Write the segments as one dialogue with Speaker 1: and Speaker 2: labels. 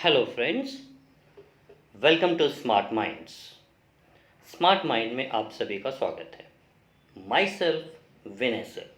Speaker 1: Hello friends, welcome to smart minds. Smart mind में आप सभी का स्वागत है। Myself Vinay sir.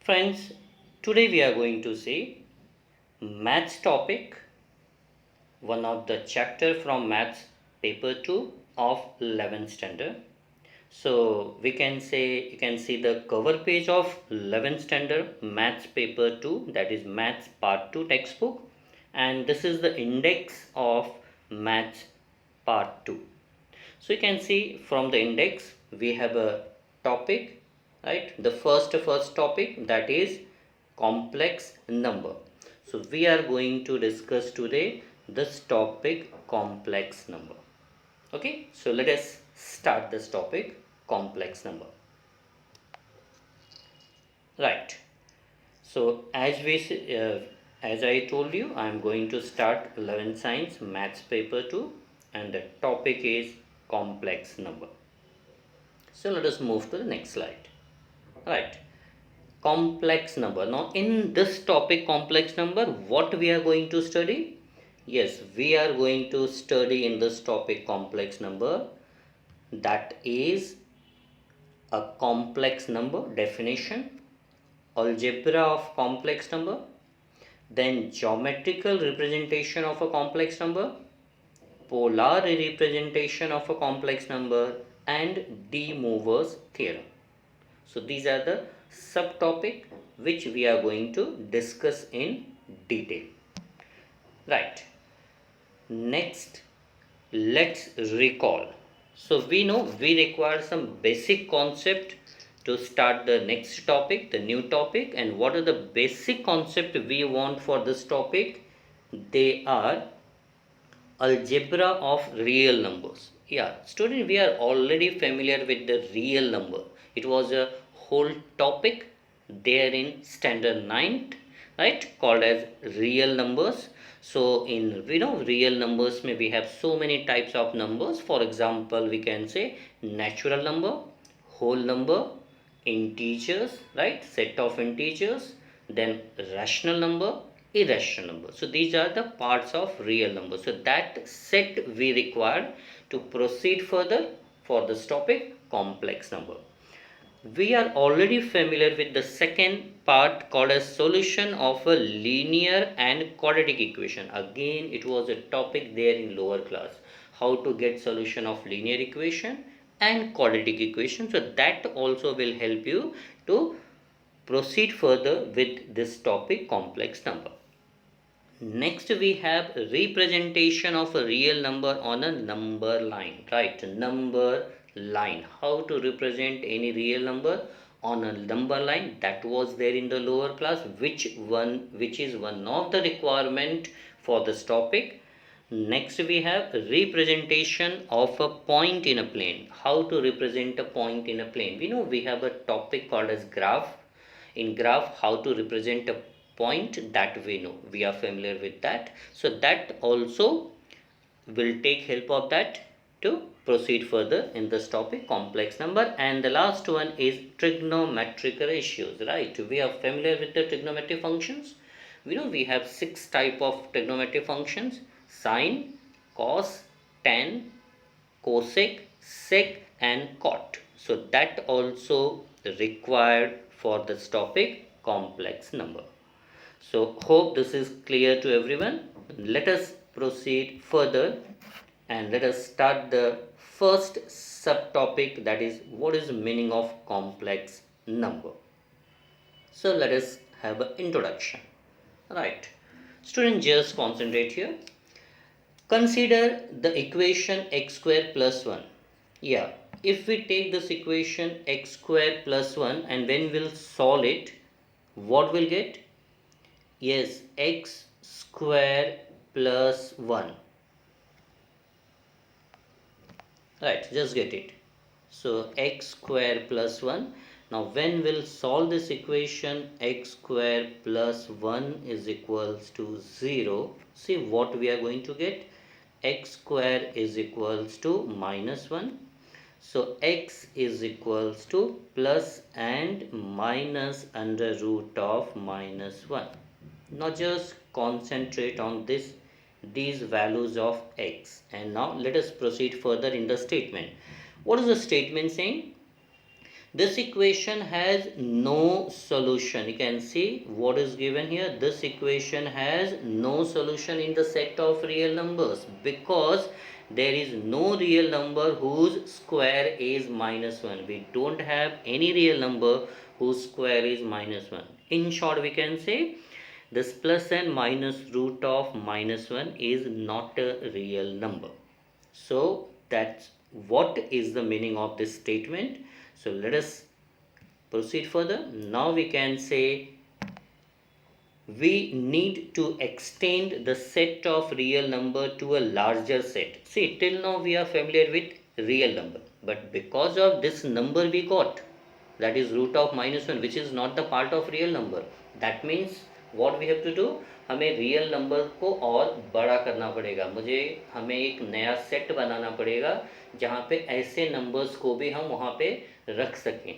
Speaker 1: Friends, today we are going to see maths topic, one of the chapter from maths paper 2 of 11th standard. So we can say, you can see the cover page of 11th standard maths paper 2, that is maths part 2 textbook, and this is the index of maths part 2. So you can see from the index we have a topic, right? The first topic, that is complex number. So we are going to discuss today this topic, complex number. Okay, so let us start this topic, complex number. Right. So as I told you, I am going to start 11th science maths paper 2, and the topic is complex number. So let us move to the next slide. Right. Complex number. Now in this topic, complex number, what we are going to study? Yes, we are going to study in this topic complex number, that is a complex number definition, algebra of complex number, then geometrical representation of a complex number, polar representation of a complex number, and De Moivre's theorem. So these are the subtopic which we are going to discuss in detail. Right. Next, let's recall. So we know we require some basic concept to start the next topic, the new topic. And what are the basic concept we want for this topic? They are algebra of real numbers. Yeah, student, we are already familiar with the real number. It was a whole topic there in standard 9th, right, called as real numbers. So in real numbers may we have so many types of numbers. For example, we can say natural number, whole number, integers, right, set of integers, then rational number, irrational number. So these are the parts of real number. So that set we require to proceed further for this topic, complex number. We are already familiar with the second part called as solution of a linear and quadratic equation. Again, it was a topic there in lower class, how to get solution of linear equation and quadratic equation. So that also will help you to proceed further with this topic, complex number. Next we have representation of a real number on a number line, right? Number line, how to represent any real number on a number line, that was there in the lower class, which is one of the requirement for this topic. Next we have representation of a point in a plane, how to represent a point in a plane. We know we have a topic called as graph. In graph, how to represent a point, that we know, we are familiar with that. So that also will take help of that to proceed further in this topic, complex number. And the last one is trigonometric ratios, right? We are familiar with the trigonometric functions. We know we have 6 type of trigonometric functions: sine, cos, tan, cosec, sec, and cot. So that also required for this topic, complex number. So hope this is clear to everyone. Let us proceed further and let us start the first subtopic, that is what is the meaning of complex number. So let us have an introduction. Right. Students, just concentrate here. Consider the equation x square plus 1. Yeah, if we take this equation x square plus 1 and when we'll solve it, what we'll get? Yes, x square plus 1. Right, just get it. So x square plus 1. Now when we'll solve this equation, x square plus 1 is equals to 0. See what we are going to get? X square is equals to minus 1. So x is equals to plus and minus under root of minus 1. Now just concentrate on this these values of x. And now let us proceed further in the statement. What is the statement saying? This equation has no solution. You can see what is given here. This equation has no solution in the set of real numbers, because there is no real number whose square is -1. We don't have any real number whose square is -1. In short, we can say this plus and minus root of -1 is not a real number. So that's what is the meaning of this statement. So let us proceed further. Now we can say we need to extend the set of real number to a larger set. See, till now we are familiar with real number, but because of this number we got, that is root of -1, which is not the part of real number, that means what we have to do, हमें real number को और बड़ा करना पड़ेगा. हमें एक नया set बनाना पड़ेगा जहाँ पे ऐसे नंबर्स को भी हम वहाँ पे रख सकें.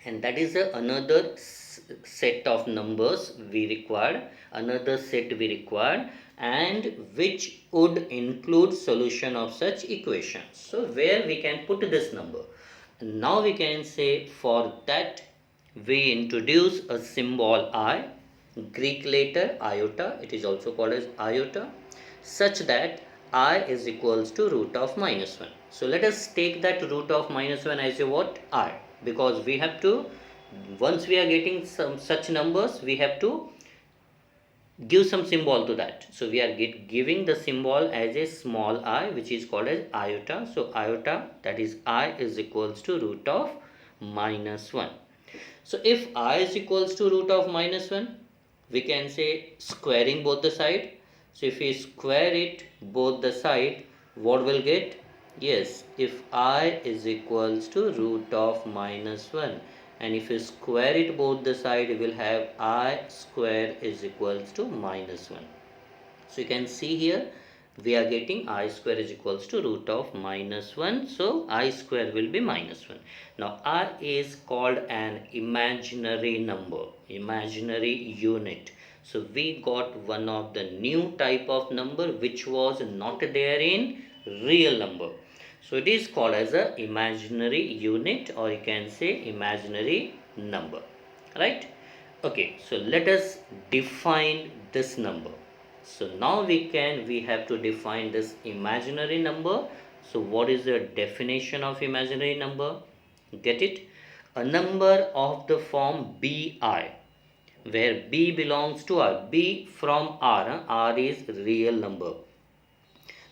Speaker 1: And that is another set of numbers we required, another set we required, and which would include solution of such equations. So where we can put this number? Now we can say for that we introduce a symbol I, Greek letter iota, it is also called as iota, such that I is equals to root of -1. So let us take that root of -1 as a what? I, because we have to, once we are getting some such numbers, we have to give some symbol to that. So we are giving the symbol as a small I, which is called as iota. So iota, that is I, is equals to root of -1. So if I is equals to root of -1, we can say squaring both the side. So if we square it both the side, what will get? Yes, if I is equals to root of -1, and if you square it both the side, you will have I square is equals to -1. So you can see here we are getting I square is equals to root of -1. So I square will be -1. Now I is called an imaginary number, imaginary unit. So we got one of the new type of number which was not there in real number. So it is called as a imaginary unit, or you can say imaginary number, right? Okay, so let us define this number. So now we have to define this imaginary number. So what is the definition of imaginary number? Get it? A number of the form bi, where b belongs to r. B from r, r is real number.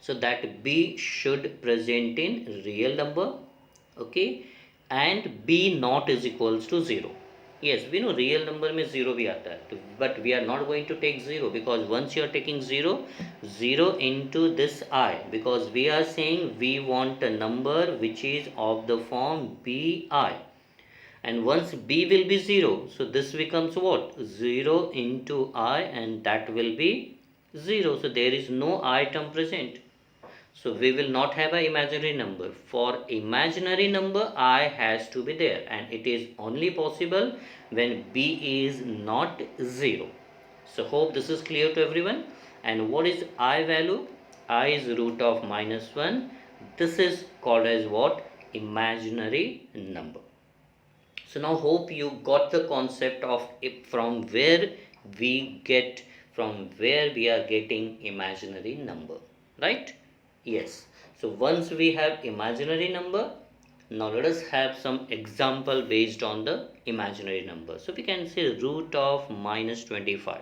Speaker 1: So that b should present in real number, okay, and b not is equals to 0. Yes, we know real number में 0 भी आता है, but we are not going to take 0, because once you are taking 0 into this I, because we are saying we want a number which is of the form bi, and once b will be 0, so this becomes what? 0 into I, and that will be 0. So there is no I term present. So we will not have an imaginary number. For imaginary number, I has to be there, and it is only possible when b is not 0. So hope this is clear to everyone. And what is I value? I is root of -1. This is called as what? Imaginary number. So now hope you got the concept of from where we are getting imaginary number, right? Yes. So once we have imaginary number, now let us have some example based on the imaginary number. So we can say root of -25.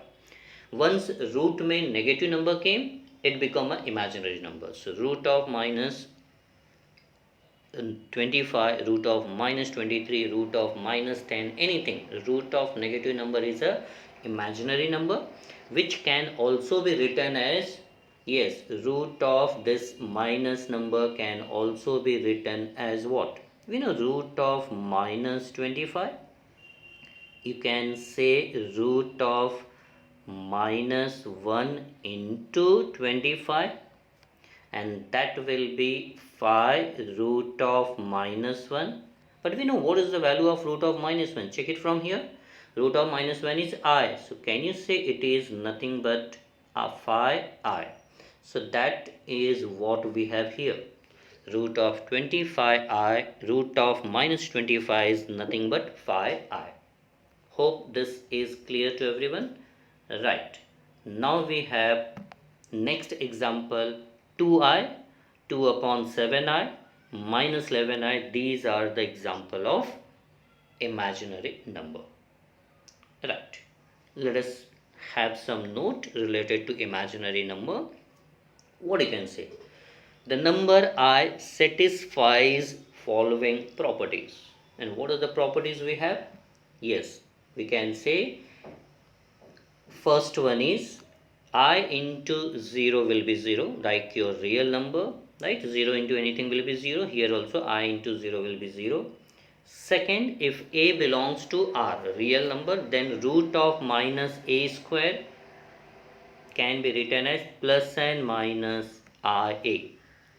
Speaker 1: Once root में negative number came, it become an imaginary number. So root of -25, root of -23, root of -10, anything. Root of negative number is a imaginary number, which can also be written as, yes, root of this minus number can also be written as what? We know root of -25. You can say root of -1 into 25, and that will be 5 root of -1. But we know what is the value of root of -1. Check it from here. Root of -1 is I. So can you say it is nothing but 5i. So that is what we have here. Root of 25i, root of minus 25 is nothing but 5i. Hope this is clear to everyone. Right. Now we have next example 2i, 2 upon 7i minus 11i. These are the example of imaginary number. Right. Let us have some note related to imaginary number. What you can say? The number I satisfies following properties. And what are the properties we have? Yes, we can say first one is I into 0 will be 0, like your real number, right? 0 into anything will be 0. Here also I into 0 will be 0. Second, if a belongs to R, real number, then root of minus a square can be written as plus and minus RA.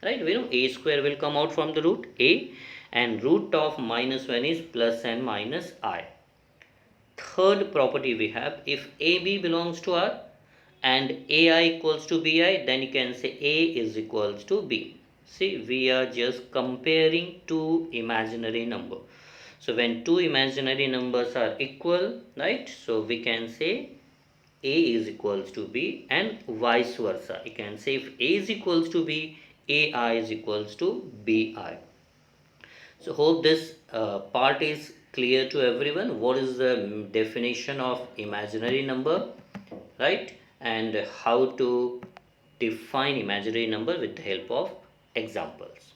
Speaker 1: Right? We know a square will come out from the root a, and root of minus 1 is plus and minus I. Third property we have, if AB belongs to R and AI equals to BI, then you can say A is equals to B. See, we are just comparing two imaginary number. So when two imaginary numbers are equal, right, so we can say A is equals to B and vice versa. You can say if A is equals to B, AI is equals to BI. So hope this part is clear to everyone. What is the definition of imaginary number, right? And how to define imaginary number with the help of examples.